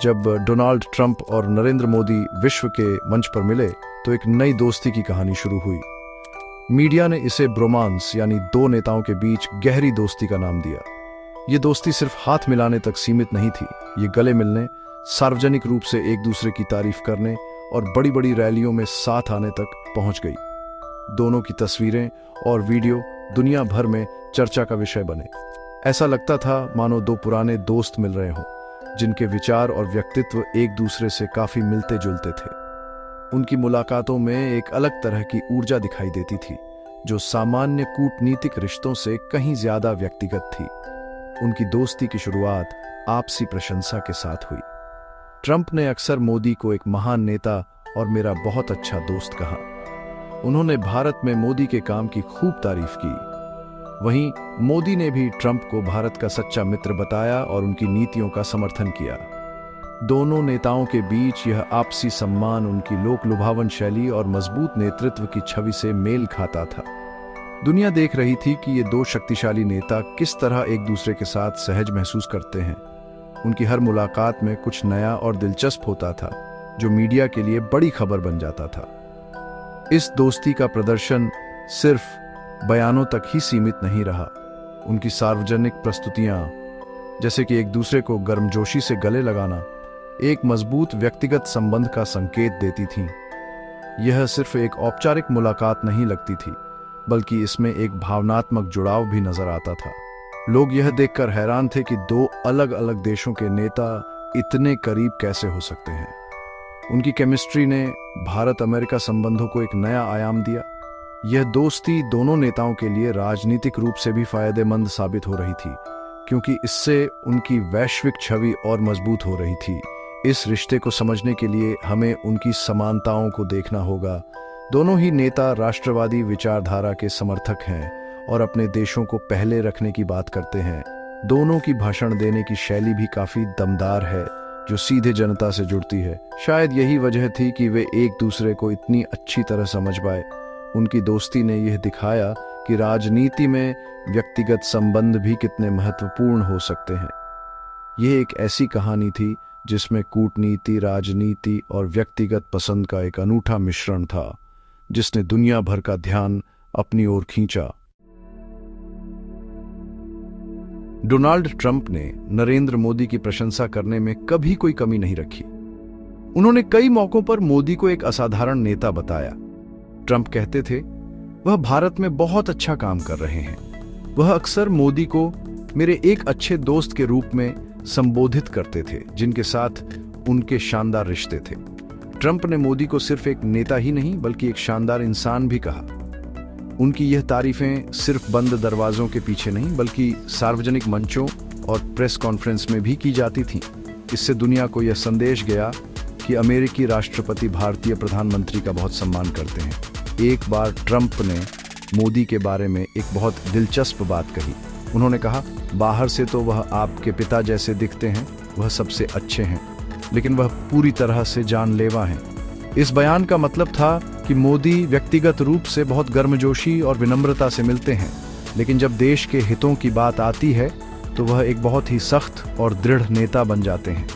जब Donald Trump और नरेंद्र मोदी विश्व के मंच पर मिले तो एक नई दोस्ती की कहानी शुरू हुई। मीडिया ने इसे ब्रोमांस यानी दो नेताओं के बीच गहरी दोस्ती का नाम दिया। ये दोस्ती सिर्फ हाथ मिलाने तक सीमित नहीं थी, ये गले मिलने, सार्वजनिक रूप से एक दूसरे की तारीफ करने और बड़ी बड़ी रैलियों में साथ आने तक पहुंच गई। दोनों की तस्वीरें और वीडियो दुनिया भर में चर्चा का विषय बने। ऐसा लगता था मानो दो पुराने दोस्त मिल रहे हों, जिनके विचार और व्यक्तित्व एक दूसरे से काफी मिलते जुलते थे। उनकी मुलाकातों में एक अलग तरह की ऊर्जा दिखाई देती थी, जो सामान्य कूटनीतिक रिश्तों से कहीं ज्यादा व्यक्तिगत थी। उनकी दोस्ती की शुरुआत आपसी प्रशंसा के साथ हुई। ट्रंप ने अक्सर मोदी को एक महान नेता और मेरा बहुत अच्छा दोस्त कहा। उन्होंने भारत में मोदी के काम की खूब तारीफ की। वहीं मोदी ने भी ट्रंप को भारत का सच्चा मित्र बताया और उनकी नीतियों का समर्थन किया। दोनों नेताओं के बीच यह आपसी सम्मान उनकी लोक लुभावन शैली और मजबूत नेतृत्व की छवि से मेल खाता था। दुनिया देख रही थी कि ये दो शक्तिशाली नेता किस तरह एक दूसरे के साथ सहज महसूस करते हैं। उनकी हर मुलाकात में कुछ नया और दिलचस्प होता था, जो मीडिया के लिए बड़ी खबर बन जाता था। इस दोस्ती का प्रदर्शन सिर्फ बयानों तक ही सीमित नहीं रहा। उनकी सार्वजनिक प्रस्तुतियां, जैसे कि एक दूसरे को गर्मजोशी से गले लगाना, एक मजबूत व्यक्तिगत संबंध का संकेत देती थीं। यह सिर्फ एक औपचारिक मुलाकात नहीं लगती थी, बल्कि इसमें एक भावनात्मक जुड़ाव भी नजर आता था। लोग यह देखकर हैरान थे कि दो अलग अलग देशों के नेता इतने करीब कैसे हो सकते हैं। उनकी केमिस्ट्री ने भारत अमेरिका संबंधों को एक नया आयाम दिया। यह दोस्ती दोनों नेताओं के लिए राजनीतिक रूप से भी फायदेमंद साबित हो रही थी, क्योंकि इससे उनकी वैश्विक छवि और मजबूत हो रही थी। इस रिश्ते को समझने के लिए हमें उनकी समानताओं को देखना होगा। दोनों ही नेता राष्ट्रवादी विचारधारा के समर्थक हैं और अपने देशों को पहले रखने की बात करते हैं। दोनों की भाषण देने की शैली भी काफी दमदार है, जो सीधे जनता से जुड़ती है। शायद यही वजह थी कि वे एक दूसरे को इतनी अच्छी तरह समझ पाए। उनकी दोस्ती ने यह दिखाया कि राजनीति में व्यक्तिगत संबंध भी कितने महत्वपूर्ण हो सकते हैं। यह एक ऐसी कहानी थी जिसमें कूटनीति, राजनीति और व्यक्तिगत पसंद का एक अनूठा मिश्रण था, जिसने दुनिया भर का ध्यान अपनी ओर खींचा। डोनाल्ड ट्रंप ने नरेंद्र मोदी की प्रशंसा करने में कभी कोई कमी नहीं रखी। उन्होंने कई मौकों पर मोदी को एक असाधारण नेता बताया। ट्रंप कहते थे, वह भारत में बहुत अच्छा काम कर रहे हैं। वह अक्सर मोदी को मेरे एक अच्छे दोस्त के रूप में संबोधित करते थे, जिनके साथ उनके शानदार रिश्ते थे। ट्रंप ने मोदी को सिर्फ एक नेता ही नहीं, बल्कि एक शानदार इंसान भी कहा। उनकी यह तारीफें सिर्फ बंद दरवाजों के पीछे नहीं, बल्कि सार्वजनिक मंचों और प्रेस कॉन्फ्रेंस में भी की जाती थीं। इससे दुनिया को यह संदेश गया कि अमेरिकी राष्ट्रपति भारतीय प्रधानमंत्री का बहुत सम्मान करते हैं। एक बार ट्रंप ने मोदी के बारे में एक बहुत दिलचस्प बात कही। उन्होंने कहा, बाहर से तो वह आपके पिता जैसे दिखते हैं, वह सबसे अच्छे हैं, लेकिन वह पूरी तरह से जानलेवा हैं। इस बयान का मतलब था कि मोदी व्यक्तिगत रूप से बहुत गर्मजोशी और विनम्रता से मिलते हैं, लेकिन जब देश के हितों की बात आती है तो वह एक बहुत ही सख्त और दृढ़ नेता बन जाते हैं।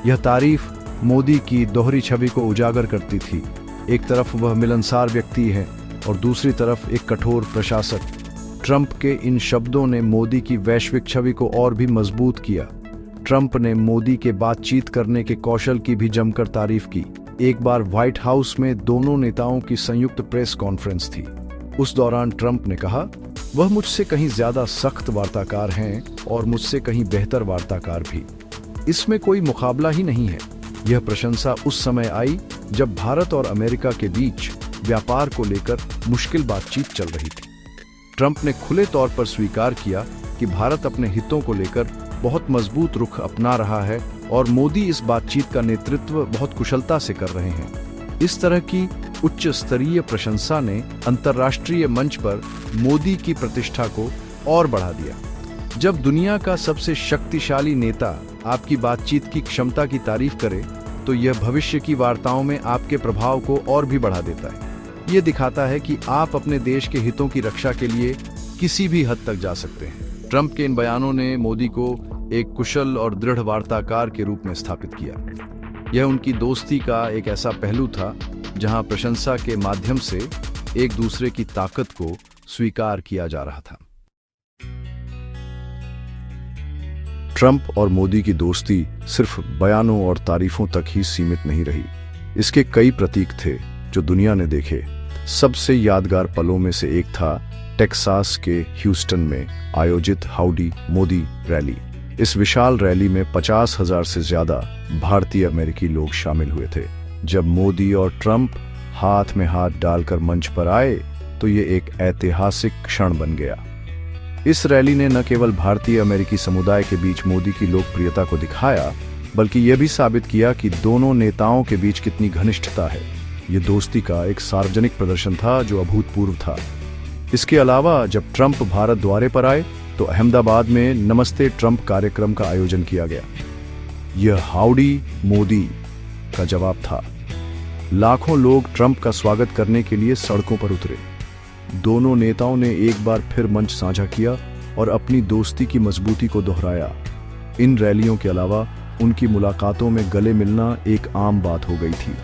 यह तारीफ मोदी की दोहरी छवि को उजागर करती थी। एक तरफ वह मिलनसार व्यक्ति है और दूसरी तरफ एक कठोर प्रशासक। ट्रंप के इन शब्दों ने मोदी की वैश्विक छवि को और भी मजबूत किया। ट्रंप ने मोदी के बातचीत करने के कौशल की भी जमकर तारीफ की। एक बार व्हाइट हाउस में दोनों नेताओं की संयुक्त प्रेस कॉन्फ्रेंस थी। उस दौरान ट्रंप ने कहा, वह मुझसे कहीं ज्यादा सख्त वार्ताकार हैं और मुझसे कहीं बेहतर वार्ताकार भी। इसमें कोई मुकाबला ही नहीं है। यह प्रशंसा उस समय आई जब भारत और अमेरिका के बीच व्यापार को लेकर मुश्किल बातचीत चल रही थी। ट्रंप ने खुले तौर पर स्वीकार किया कि भारत अपने हितों को लेकर बहुत मजबूत रुख अपना रहा है और मोदी इस बातचीत का नेतृत्व बहुत कुशलता से कर रहे हैं। इस तरह की उच्च स्तरीय प्रशंसा ने अंतर्राष्ट्रीय मंच पर मोदी की प्रतिष्ठा को और बढ़ा दिया। जब दुनिया का सबसे शक्तिशाली नेता आपकी बातचीत की क्षमता की तारीफ करे, तो यह भविष्य की वार्ताओं में आपके प्रभाव को और भी बढ़ा देता है। यह दिखाता है कि आप अपने देश के हितों की रक्षा के लिए किसी भी हद तक जा सकते हैं। ट्रंप के इन बयानों ने मोदी को एक कुशल और दृढ़ वार्ताकार के रूप में स्थापित किया। यह उनकी दोस्ती का एक ऐसा पहलू था जहां प्रशंसा के माध्यम से एक दूसरे की ताकत को स्वीकार किया जा रहा था। ट्रंप और मोदी की दोस्ती सिर्फ बयानों और तारीफों तक ही सीमित नहीं रही। इसके कई प्रतीक थे जो दुनिया ने देखे। सबसे यादगार पलों में से एक था टेक्सास के ह्यूस्टन में आयोजित हाउडी मोदी रैली। इस विशाल रैली में 50,000 से ज्यादा भारतीय अमेरिकी लोग शामिल हुए थे। जब मोदी और ट्रंप हाथ में हाथ डालकर मंच पर आए तो ये एक ऐतिहासिक क्षण बन गया। इस रैली ने न केवल भारतीय अमेरिकी समुदाय के बीच मोदी की लोकप्रियता को दिखाया, बल्कि यह भी साबित किया कि दोनों नेताओं के बीच कितनी घनिष्ठता है। ये दोस्ती का एक सार्वजनिक प्रदर्शन था जो अभूतपूर्व था। इसके अलावा जब ट्रंप भारत द्वारे पर आए तो अहमदाबाद में नमस्ते ट्रंप कार्यक्रम का आयोजन किया गया। यह हाउडी मोदी का जवाब था। लाखों लोग ट्रंप का स्वागत करने के लिए सड़कों पर उतरे। दोनों नेताओं ने एक बार फिर मंच साझा किया और अपनी दोस्ती की मजबूती को दोहराया। इन रैलियों के अलावा उनकी मुलाकातों में गले मिलना एक आम बात हो गई थी।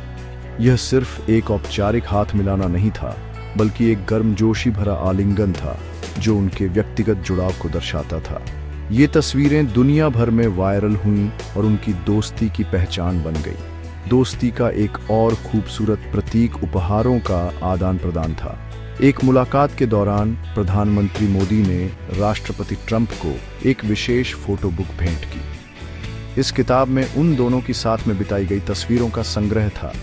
यह सिर्फ एक औपचारिक हाथ मिलाना नहीं था, बल्कि एक गर्मजोशी भरा आलिंगन था जो उनके व्यक्तिगत जुड़ाव को दर्शाता था। ये तस्वीरें दुनिया भर में वायरल हुईं और उनकी दोस्ती की पहचान बन गई। दोस्ती का एक और खूबसूरत प्रतीक उपहारों का आदान प्रदान था। एक मुलाकात के दौरान प्रधानमंत्री मोदी ने राष्ट्रपति ट्रंप को एक विशेष फोटो बुक भेंट की। इस किताब में उन दोनों की साथ में बिताई गई तस्वीरों का संग्रह था।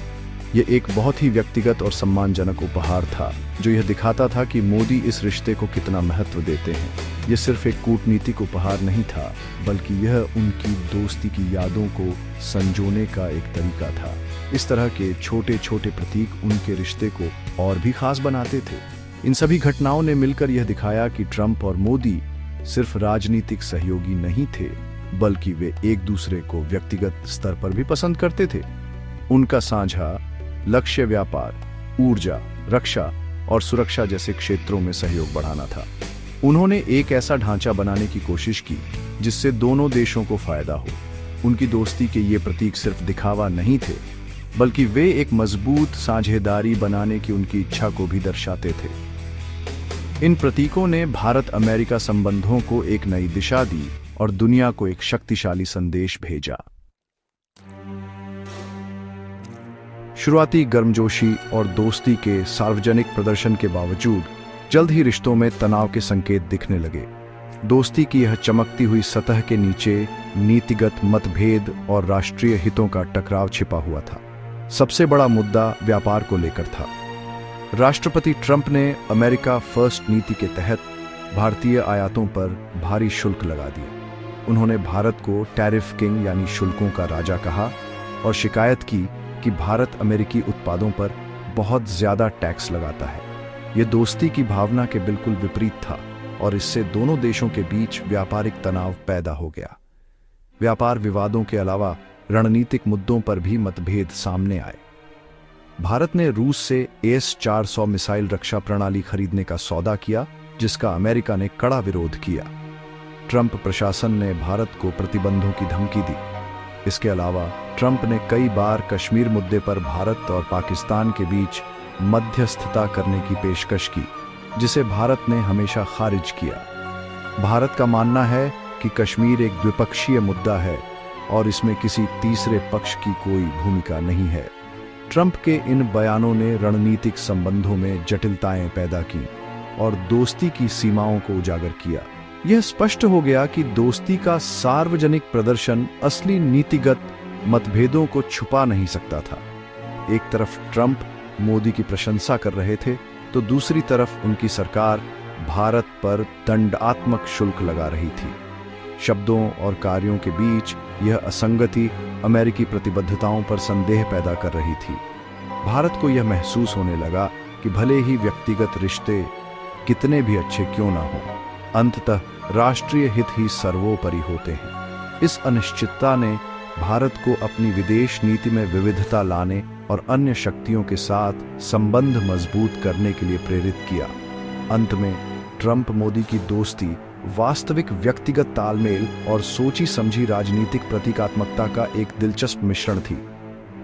यह एक बहुत ही व्यक्तिगत और सम्मानजनक उपहार था जो यह दिखाता था कि मोदी इस रिश्ते को कितना महत्व देते हैं। यह सिर्फ एक कूटनीतिक उपहार नहीं था, बल्कि यह उनकी दोस्ती की यादों को संजोने का एक तरीका था। इस तरह के छोटे छोटे प्रतीक उनके रिश्ते को और भी खास बनाते थे। इन सभी घटनाओं ने मिलकर यह दिखाया कि ट्रंप और मोदी सिर्फ राजनीतिक सहयोगी नहीं थे, बल्कि वे एक दूसरे को व्यक्तिगत स्तर पर भी पसंद करते थे। उनका साझा लक्ष्य व्यापार, ऊर्जा, रक्षा और सुरक्षा जैसे क्षेत्रों में सहयोग बढ़ाना था। उन्होंने एक ऐसा ढांचा बनाने की कोशिश की जिससे दोनों देशों को फायदा हो। उनकी दोस्ती के ये प्रतीक सिर्फ दिखावा नहीं थे, बल्कि वे एक मजबूत साझेदारी बनाने की उनकी इच्छा को भी दर्शाते थे। इन प्रतीकों ने भारत अमेरिका संबंधों को एक नई दिशा दी और दुनिया को एक शक्तिशाली संदेश भेजा। शुरुआती गर्मजोशी और दोस्ती के सार्वजनिक प्रदर्शन के बावजूद जल्द ही रिश्तों में तनाव के संकेत दिखने लगे। दोस्ती की यह चमकती हुई सतह के नीचे नीतिगत मतभेद और राष्ट्रीय हितों का टकराव छिपा हुआ था। सबसे बड़ा मुद्दा व्यापार को लेकर था। राष्ट्रपति ट्रंप ने अमेरिका फर्स्ट नीति के तहत भारतीय आयातों पर भारी शुल्क लगा दिया। उन्होंने भारत को टैरिफ किंग यानी शुल्कों का राजा कहा और शिकायत की कि भारत अमेरिकी उत्पादों पर बहुत ज्यादा टैक्स लगाता है। यह दोस्ती की भावना के बिल्कुल विपरीत था और इससे दोनों देशों के बीच व्यापारिक तनाव पैदा हो गया। व्यापार विवादों के अलावा रणनीतिक मुद्दों पर भी मतभेद सामने आए। भारत ने रूस से S-400 मिसाइल रक्षा प्रणाली खरीदने का सौदा किया, जिसका अमेरिका ने कड़ा विरोध किया। ट्रंप प्रशासन ने भारत को प्रतिबंधों की धमकी दी। इसके अलावा ट्रंप ने कई बार कश्मीर मुद्दे पर भारत और पाकिस्तान के बीच मध्यस्थता करने की पेशकश की, जिसे भारत ने हमेशा खारिज किया। भारत का मानना है कि कश्मीर एक द्विपक्षीय मुद्दा है और इसमें किसी तीसरे पक्ष की कोई भूमिका नहीं है। ट्रंप के इन बयानों ने रणनीतिक संबंधों में जटिलताएं पैदा की और दोस्ती की सीमाओं को उजागर किया। यह स्पष्ट हो गया कि दोस्ती का सार्वजनिक प्रदर्शन असली नीतिगत मतभेदों को छुपा नहीं सकता था। एक तरफ ट्रंप मोदी की प्रशंसा कर रहे थे, तो दूसरी तरफ उनकी सरकार भारत पर दंडात्मक शुल्क लगा रही थी। शब्दों और कार्यों के बीच यह असंगति अमेरिकी प्रतिबद्धताओं पर संदेह पैदा कर रही थी। भारत को यह महसूस होने लगा कि भले ही व्यक्तिगत रिश्ते कितने भी अच्छे क्यों ना हों, अंततः राष्ट्रीय हित ही सर्वोपरि होते हैं। इस अनिश्चितता ने भारत को अपनी विदेश नीति में विविधता लाने और अन्य शक्तियों के साथ संबंध मजबूत करने के लिए प्रेरित किया। अंत में ट्रंप मोदी की दोस्ती वास्तविक व्यक्तिगत तालमेल और सोची समझी राजनीतिक प्रतीकात्मकता का एक दिलचस्प मिश्रण थी।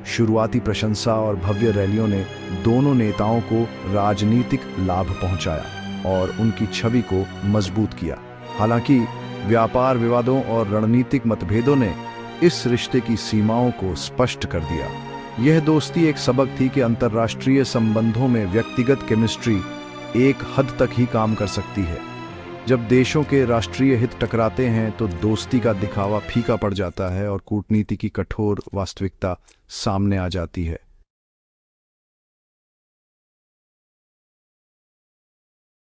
शुरुआती प्रशंसा और भव्य रैलियों ने दोनों नेताओं को राजनीतिक लाभ पहुंचाया और उनकी छवि को मजबूत किया। हालांकि व्यापार विवादों और रणनीतिक मतभेदों ने इस रिश्ते की सीमाओं को स्पष्ट कर दिया। यह दोस्ती एक सबक थी कि अंतर्राष्ट्रीय संबंधों में व्यक्तिगत केमिस्ट्री एक हद तक ही काम कर सकती है। जब देशों के राष्ट्रीय हित टकराते हैं तो दोस्ती का दिखावा फीका पड़ जाता है और कूटनीति की कठोर वास्तविकता सामने आ जाती है।